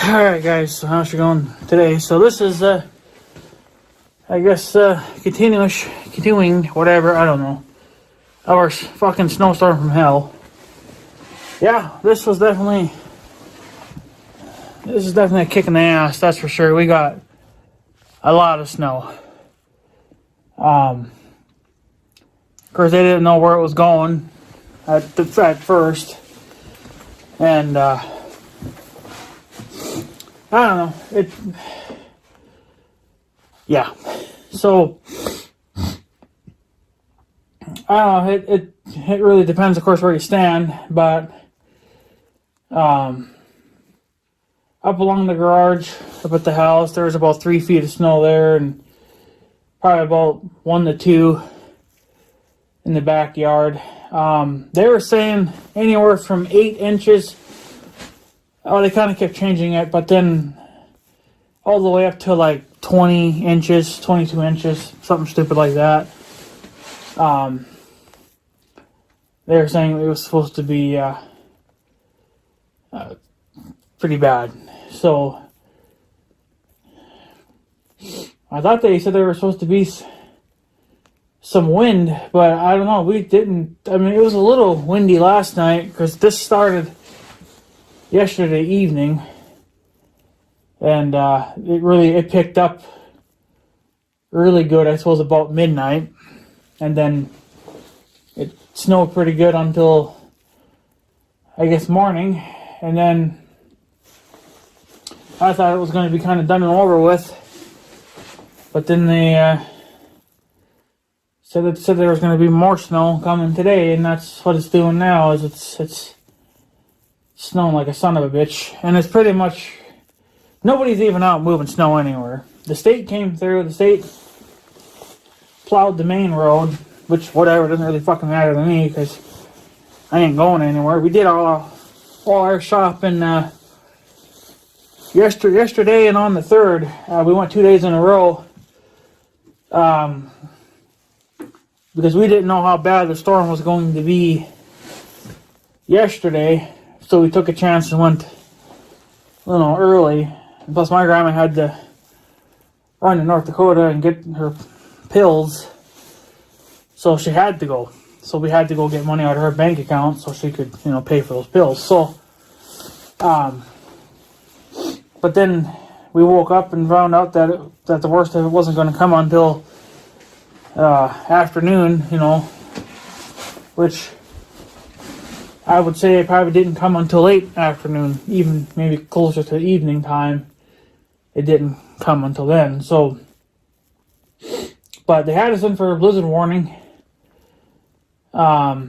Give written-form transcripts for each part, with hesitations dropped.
Alright guys, so how's it going today? So this is I guess continuing whatever, I don't know. Our fucking snowstorm from hell. Yeah, this is definitely a kick in the ass, that's for sure. We got a lot of snow. Of course they didn't know where it was going at first. And I don't know. Yeah. So I don't know. It really depends, of course, where you stand. But up along the garage, up at the house, there was about 3 feet of snow there, and probably about 1 to 2 in the backyard. They were saying anywhere from 8 inches. Oh, they kind of kept changing it, but then all the way up to like 20 inches, 22 inches, something stupid like that. They were saying it was supposed to be pretty bad. So I thought they said there was supposed to be some wind, but I don't know. We didn't. I mean, it was a little windy last night because this started yesterday evening, and it picked up really good, I suppose, about midnight, and then it snowed pretty good until, I guess, morning, and then I thought it was going to be kind of done and over with, but then they said there was going to be more snow coming today, and that's what it's doing now. Is it's snowing like a son of a bitch, and it's pretty much nobody's even out moving snow anywhere. The state came through. The state plowed the main road, which whatever, doesn't really fucking matter to me because I ain't going anywhere. We did all our shopping yesterday and on the 3rd. We went 2 days in a row because we didn't know how bad the storm was going to be yesterday. So we took a chance and went a little early. And plus, my grandma had to run to North Dakota and get her pills. So she had to go. So we had to go get money out of her bank account so she could, pay for those pills. So, but then we woke up and found out that the worst of it wasn't going to come until afternoon, which I would say it probably didn't come until late afternoon, even maybe closer to evening time. It didn't come until then. So, but they had us in for a blizzard warning. But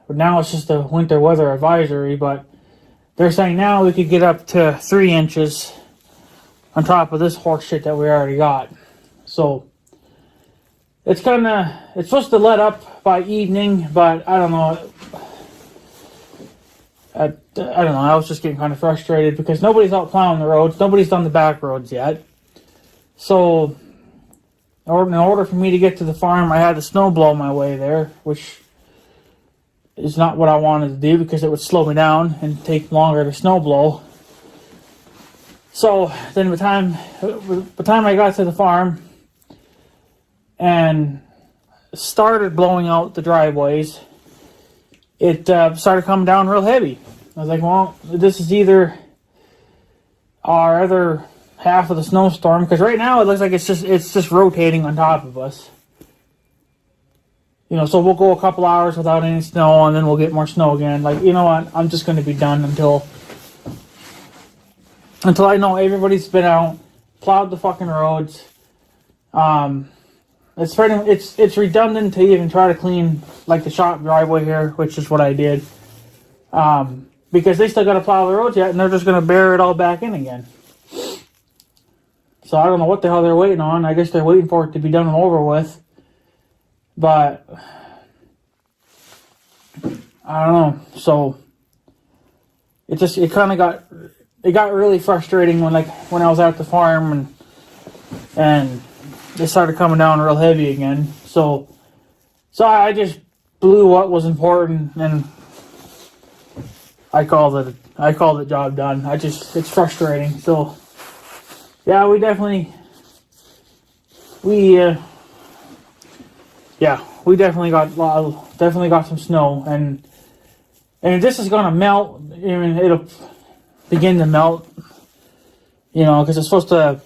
now it's just a winter weather advisory. But they're saying now we could get up to 3 inches on top of this horse shit that we already got. So it's supposed to let up by evening, but I don't know. I don't know, I was just getting kind of frustrated because nobody's out plowing the roads. Nobody's done the back roads yet. So, in order for me to get to the farm, I had to snow blow my way there, which is not what I wanted to do because it would slow me down and take longer to snow blow. So, then by the time I got to the farm and started blowing out the driveways, it started coming down real heavy. I was like, well, this is either our other half of the snowstorm, because right now it looks like it's just rotating on top of us. So we'll go a couple hours without any snow, and then we'll get more snow again. Like, you know what? I'm just going to be done until I know everybody's been out, plowed the fucking roads. It's redundant to even try to clean like the shop driveway here, which is what I did. Because they still got to plow the roads yet, and they're just going to bear it all back in again. So I don't know what the hell they're waiting on. I guess they're waiting for it to be done and over with. But I don't know. So it got really frustrating when I was at the farm and they started coming down real heavy again. So I just blew what was important and I called it job done. It's frustrating. So yeah, we definitely got some snow, and this is gonna melt. I mean, it'll begin to melt, because it's supposed to,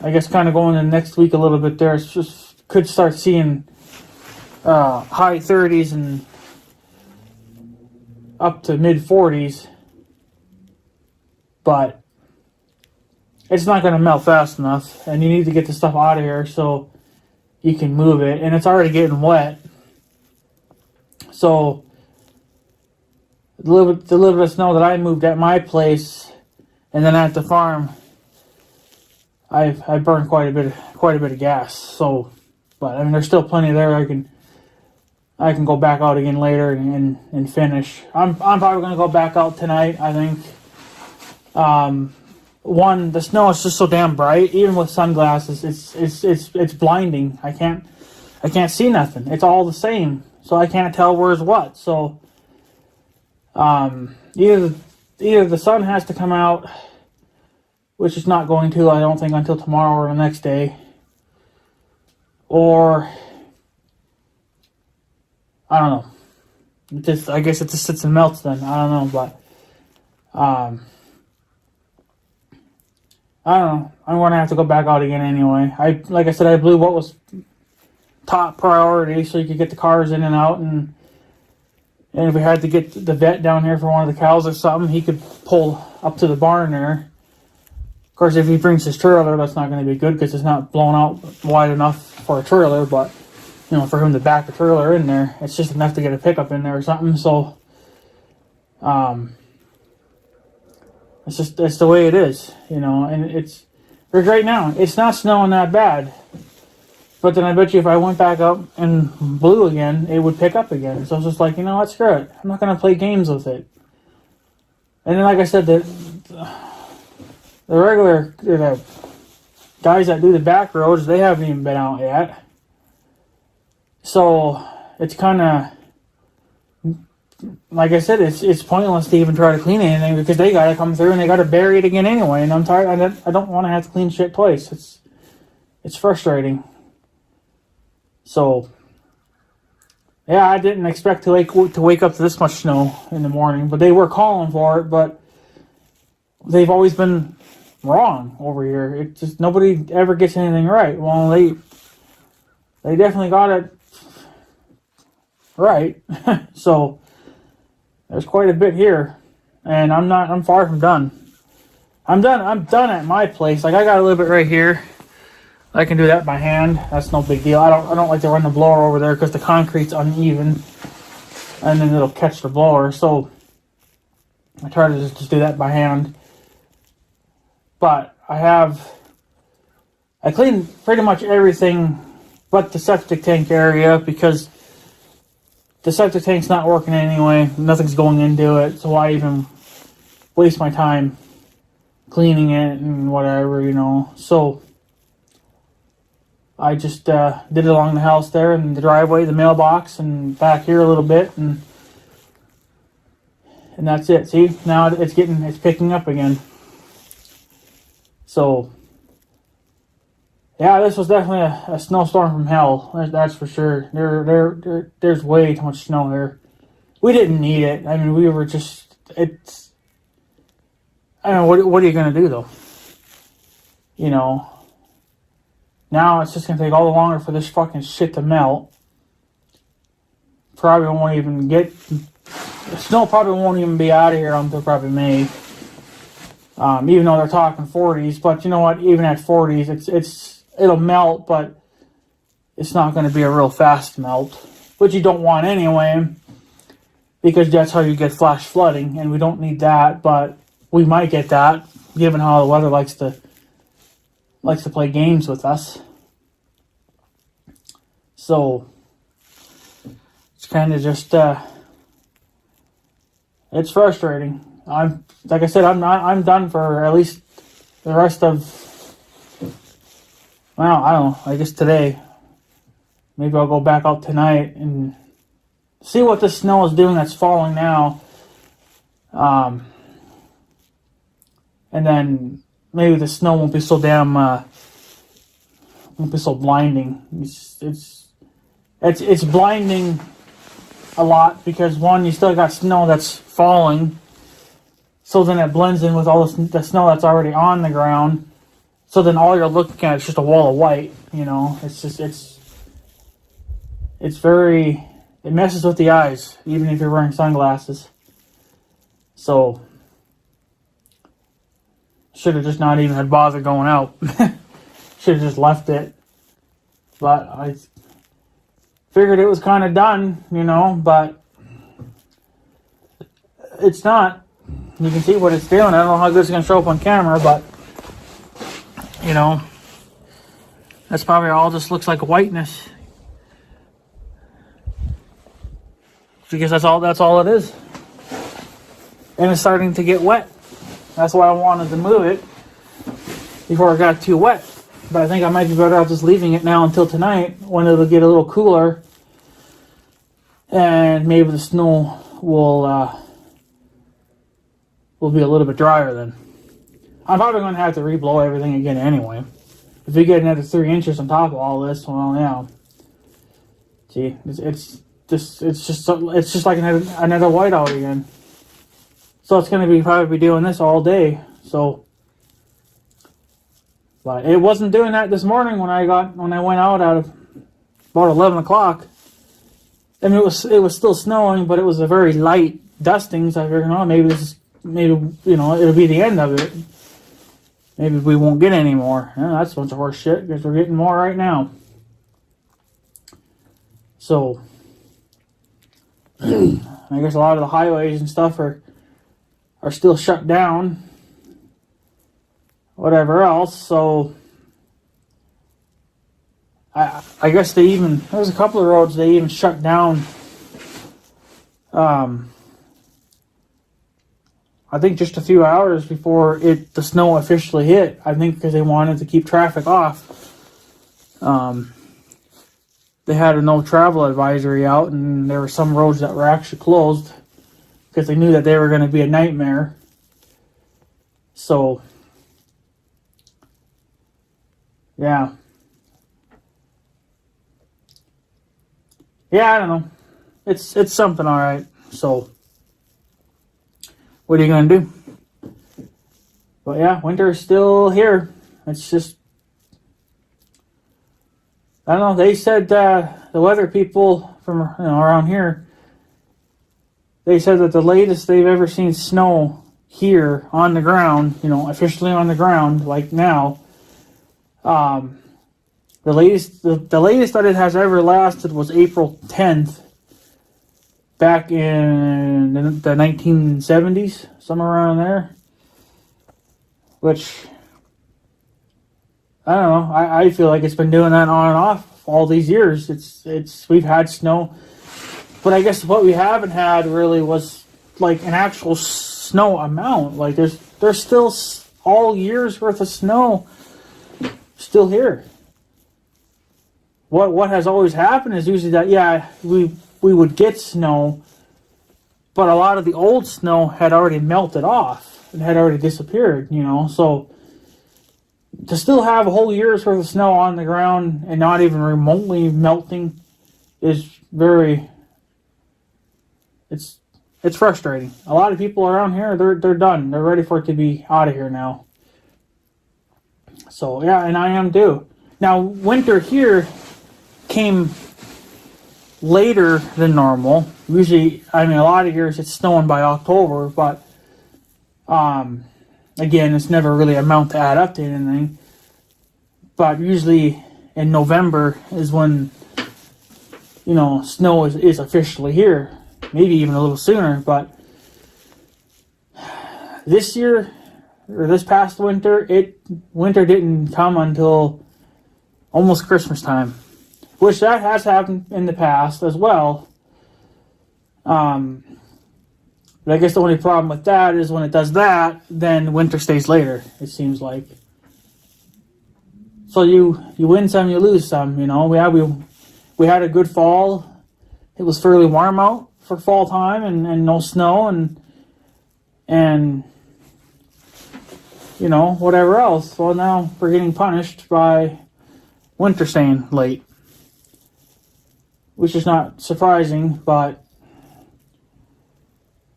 I guess, kind of going in next week a little bit there. It's just could start seeing high 30s and up to mid 40s, but it's not going to melt fast enough, and you need to get the stuff out of here so you can move it, and it's already getting wet. So the little bit of snow that I moved at my place and then at the farm, I burned quite a bit of gas. So, but I mean, there's still plenty there. I can go back out again later and finish. I'm probably gonna go back out tonight, I think. The snow is just so damn bright. Even with sunglasses, it's blinding. I can't see nothing. It's all the same, so I can't tell where's what. So either the sun has to come out, which is not going to, I don't think, until tomorrow or the next day, or I don't know. I guess it just sits and melts then. I don't know, but I don't know. I'm gonna have to go back out again anyway. Like I said, I blew what was top priority so you could get the cars in and out, and if we had to get the vet down here for one of the cows or something, he could pull up to the barn there. Of course, if he brings his trailer, that's not going to be good because it's not blown out wide enough for a trailer, but for him to back a trailer in there, it's just enough to get a pickup in there or something. So it's the way it is, and it's right now. It's not snowing that bad, but then I bet you if I went back up and blew again, it would pick up again. So it's just like, what, screw it. I'm not going to play games with it. And then, like I said, the regular guys that do the back roads, they haven't even been out yet. So it's kind of, like I said, it's pointless to even try to clean anything because they got to come through and they got to bury it again anyway. And I'm tired. I don't want to have to clean shit twice. It's frustrating. So yeah, I didn't expect to wake up to this much snow in the morning, but they were calling for it. But they've always been wrong over here. It just nobody ever gets anything right. Well, they definitely got it right. So there's quite a bit here, and I'm far from done. I'm done at my place. Like, I got a little bit right here. I can do that by hand. That's no big deal. I don't like to run the blower over there because the concrete's uneven, and then it'll catch the blower. So I try to just do that by hand. But I cleaned pretty much everything but the septic tank area because the septic tank's not working anyway. Nothing's going into it, so why even waste my time cleaning it and whatever, So I just did it along the house there and the driveway, the mailbox, and back here a little bit, and that's it. See, now it's picking up again. So yeah, this was definitely a snowstorm from hell. That's for sure. There's way too much snow here. We didn't need it. I mean, we were just. I don't know. What are you gonna do though? Now it's just gonna take all the longer for this fucking shit to melt. Probably won't even get. The snow probably won't even be out of here until probably May. Even though they're talking 40s, but you know what? Even at 40s, it'll melt, but it's not going to be a real fast melt, which you don't want anyway, because that's how you get flash flooding, and we don't need that. But we might get that, given how the weather likes to play games with us. So it's kind of just it's frustrating. Like I said, I'm done for at least the rest of. Well, I don't know. I guess today. Maybe I'll go back out tonight and see what the snow is doing that's falling now. Um, and then maybe the snow won't be so won't be so blinding. It's blinding a lot because one, you still got snow that's falling, so then it blends in with all the snow that's already on the ground. So then all you're looking at is just a wall of white. It's very, it messes with the eyes, even if you're wearing sunglasses. So should have just not even had bothered going out. Should have just left it. But I figured it was kind of done, but it's not. You can see what it's doing. I don't know how good it's going to show up on camera, but that's probably all just looks like whiteness. Because that's all it is. And it's starting to get wet. That's why I wanted to move it before it got too wet. But I think I might be better off just leaving it now until tonight when it'll get a little cooler. And maybe the snow will be a little bit drier then. I'm probably going to have to re-blow everything again anyway. If we get another 3 inches on top of all this, well, yeah. See, it's just like another whiteout again. So it's going to probably be doing this all day. So, but it wasn't doing that this morning when I went out at about 11 o'clock. I mean, it was still snowing, but it was a very light dusting. So I figured, it'll be the end of it. Maybe we won't get any more. That's a bunch of horse shit because we're getting more right now. So, I guess a lot of the highways and stuff are still shut down. Whatever else. So, I guess there's a couple of roads they even shut down. I think just a few hours before the snow officially hit. I think because they wanted to keep traffic off. They had a no travel advisory out, and there were some roads that were actually closed because they knew that they were going to be a nightmare. So, yeah. Yeah, I don't know. It's something, all right. So, what are you going to do? But yeah, winter is still here. It's just, I don't know. They said the weather people from around here, they said that the latest they've ever seen snow here on the ground, officially on the ground, like now, the latest that it has ever lasted was April 10th, back in the 1970s, somewhere around there. Which, I don't know. I feel like it's been doing that on and off all these years. We've had snow, but I guess what we haven't had really was like an actual snow amount. Like there's still all year's worth of snow still here. What has always happened is usually that we would get snow, but a lot of the old snow had already melted off and had already disappeared. So to still have a whole year's worth of snow on the ground and not even remotely melting is it's frustrating. A lot of people around here, they're done. They're ready for it to be out of here now. So yeah, and I am too. Now winter here came later than normal. Usually, a lot of years it's snowing by October, but again, it's never really amount to add up to anything. But usually in November is when, snow is officially here. Maybe even a little sooner, but this year, or this past winter, winter didn't come until almost Christmas time. Which that has happened in the past as well. But I guess the only problem with that is when it does that, then winter stays later, it seems like. So you win some, you lose some, We had a good fall. It was fairly warm out for fall time and no snow. And and whatever else. Well, now we're getting punished by winter staying late, which is not surprising, but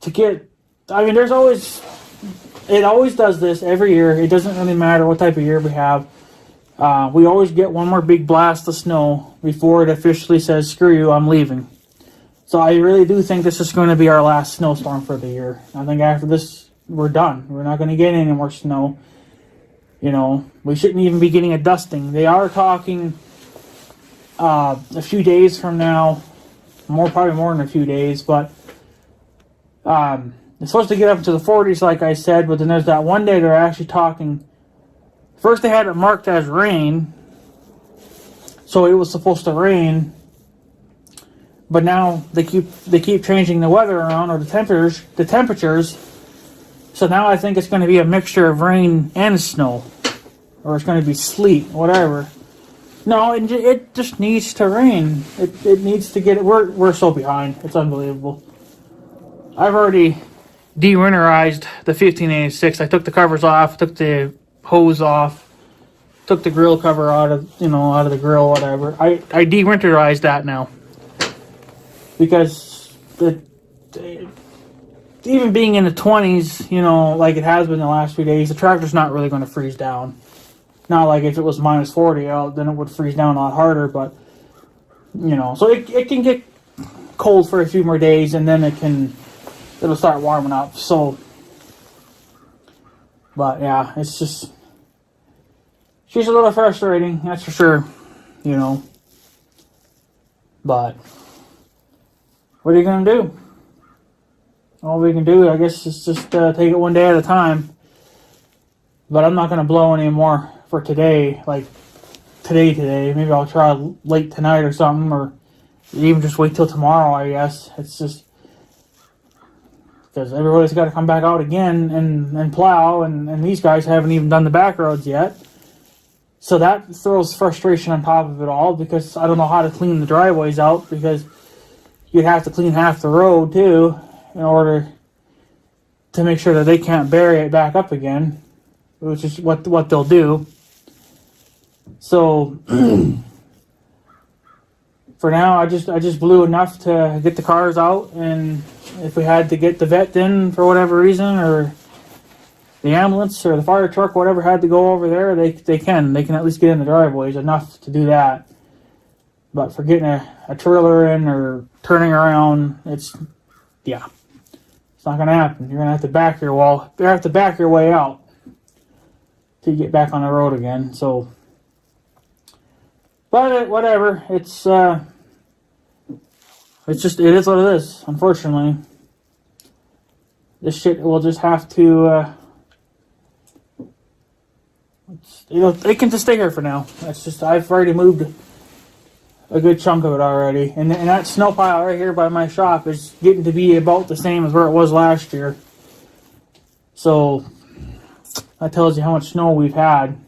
there's always, it always does this every year. It doesn't really matter what type of year we have. We always get one more big blast of snow before it officially says, screw you, I'm leaving. So I really do think this is going to be our last snowstorm for the year. I think after this, we're done. We're not going to get any more snow. We shouldn't even be getting a dusting. They are talking a few days from now, probably more than a few days, but it's supposed to get up to the 40s, like I said, but then there's that one day they're actually talking. First they had it marked as rain, so it was supposed to rain, but now they keep changing the weather around, or the temperatures. So now I think it's going to be a mixture of rain and snow, or it's going to be sleet, whatever. No, it just needs to rain. It needs to get it. We're so behind. It's unbelievable. I've already de-winterized the 1586. I took the covers off, took the hose off, took the grill cover out of the grill, whatever. I de-winterized that now because even being in the 20s, like it has been the last few days, the tractor's not really going to freeze down. Not like if it was minus 40 out, then it would freeze down a lot harder, but so it can get cold for a few more days, and then it'll start warming up. So, but yeah, she's a little frustrating, that's for sure, but what are you going to do? All we can do, I guess, is just take it one day at a time. But I'm not going to blow any more for today, like today. Maybe I'll try late tonight or something, or even just wait till tomorrow, I guess. It's just because everybody's got to come back out again and plow, and these guys haven't even done the back roads yet. So that throws frustration on top of it all, because I don't know how to clean the driveways out, because you'd have to clean half the road too in order to make sure that they can't bury it back up again, which is what they'll do. So for now, I just blew enough to get the cars out, and if we had to get the vet in for whatever reason, or the ambulance or the fire truck, whatever had to go over there, they can at least get in the driveways enough to do that. But for getting a trailer in or turning around, it's not going to happen. You're going to have to back your way out to get back on the road again. So, but whatever. It is what it is. Unfortunately, this shit will just have to. It can just stay here for now. That's just, I've already moved a good chunk of it already, and that snow pile right here by my shop is getting to be about the same as where it was last year. So that tells you how much snow we've had.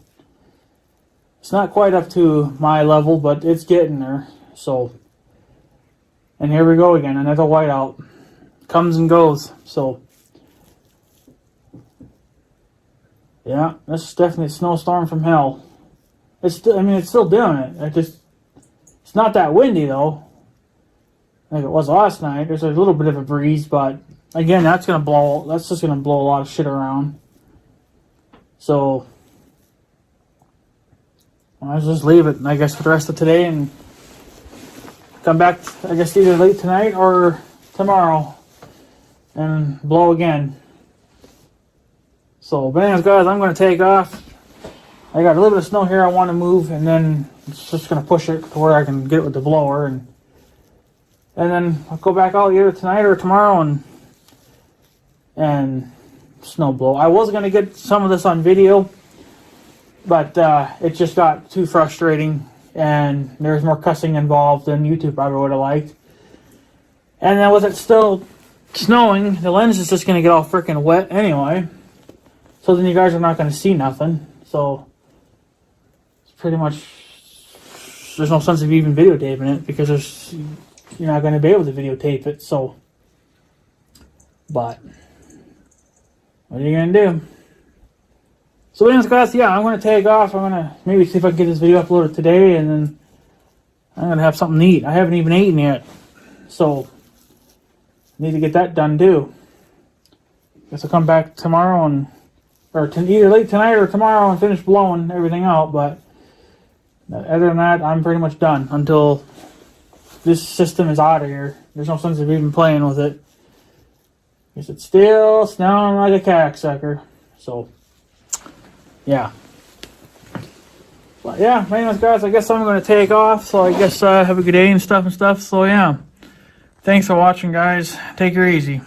It's not quite up to my level, but it's getting there. So, and here we go again, another whiteout comes and goes. So yeah, this is definitely a snowstorm from hell. It's still doing it. It's not that windy though, like it was last night. There's a little bit of a breeze, but again, that's just gonna blow a lot of shit around. So I'll just leave it, I guess, for the rest of today and come back, I guess, either late tonight or tomorrow and blow again. So, but anyways, guys, I'm going to take off. I got a little bit of snow here I want to move, and then it's just going to push it to where I can get it with the blower, and then I'll go back out either tonight or tomorrow and snow blow. I was going to get some of this on video, but it just got too frustrating, and there's more cussing involved than YouTube probably would have liked. And then with it still snowing, the lens is just going to get all freaking wet anyway. So then you guys are not going to see nothing. So it's pretty much, there's no sense of even videotaping it, because you're not going to be able to videotape it. So, but what are you gonna do? So anyways, guys, yeah, I'm gonna take off. I'm gonna maybe see if I can get this video uploaded today, and then I'm gonna have something to eat. I haven't even eaten yet, so need to get that done too. Guess I'll come back tomorrow either late tonight or tomorrow and finish blowing everything out. But other than that, I'm pretty much done until this system is out of here. There's no sense of even playing with it. Because it's still smelling like a cocksucker. So, yeah. But yeah, anyways, guys, I guess I'm going to take off. So I guess have a good day and stuff. So yeah. Thanks for watching, guys. Take her easy.